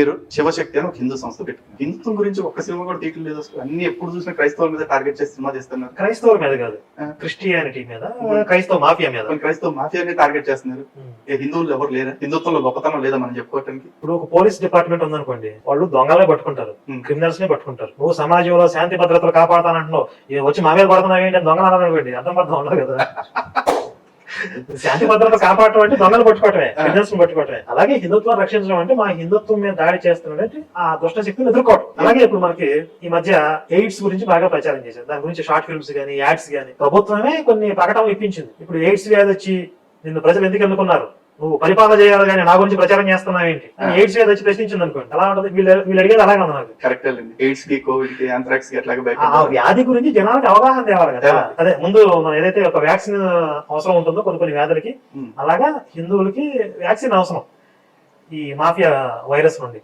మీరు శివశక్తి అని ఒక హిందూ సంస్థ పెట్టుకున్నారు. హిందుత్వం గురించి ఒక్క సినిమా కూడా తీయటం లేదు అసలు. అన్ని ఎప్పుడు చూసినా క్రైస్తవుల మీద టార్గెట్ చేసి సినిమా చేస్తున్నారు. క్రైస్తవుల మీద కాదు, క్రిస్టియానిటీ మీద, క్రైస్తవ మాఫియా మీద. క్రైస్తవ మాఫియాని టార్గెట్ చేస్తున్నారు. హిందువులు ఎవరు లేరా? హిందుత్వంలో గొప్పతనం లేదా మనం చెప్పుకోవటానికి? ఇప్పుడు ఒక పోలీస్ డిపార్ట్మెంట్ ఉందనుకోండి, వాళ్ళు దొంగలే పట్టుకుంటారు, క్రిమినల్స్ ని పట్టుకుంటారు. నువ్వు సమాజంలో శాంతి భద్రతలు కాపాడుతానంటున్నావు, వచ్చి మా మీద పడుతున్నావు ఏంటి దొంగలు అన్నారనుకోండి, అర్థం పడుతూ ఉండదు కదా. శాంతి భద్రత కాపాడటం అంటే దొంగలు పట్టుకోవటమే, క్రిమినల్స్ పట్టుకోవటమే. అలాగే హిందుత్వం రక్షించడం అంటే మా హిందుత్వం మీద దాడి చేస్తున్నట్టు ఆ దుష్ట శక్తిని ఎదుర్కోవడం. అలాగే ఇప్పుడు మనకి ఈ మధ్య ఎయిడ్స్ గురించి బాగా ప్రచారం చేశారు. దాని గురించి షార్ట్ ఫిల్మ్స్ గానీ, యాడ్స్ గానీ ప్రభుత్వమే కొన్ని ప్రకటనలు ఇప్పించింది. ఇప్పుడు ఎయిడ్స్ వ్యాధి వచ్చి నిన్ను ప్రజలు ఎందుకు ఎన్నుకున్నారు, నువ్వు పరిపాలన చేయాలి కానీ నా గురించి ప్రచారం చేస్తున్నావు ఏంటి అని ఎయిడ్స్ వ్యాధి వచ్చి ప్రశ్నించింది అనుకోండి. అలా ఉంటుంది. వీళ్ళు అడిగేది అలాగే ఉంది నాకు. కరెక్ట్ అండి. ఎయిడ్స్ కి, కోవిడ్ కి, ఆంథ్రాక్స్ కి ఎట్లాగా ఆ వ్యాధి గురించి జనాలకు అవగాహన తేవాలి కదా. అదే ముందు మనం ఏదైతే ఒక వ్యాక్సిన్ అవసరం ఉంటుందో కొన్ని వ్యాధులకి, అలాగా హిందువులకి వ్యాక్సిన్ అవసరం ఈ మాఫియా వైరస్ నుండి.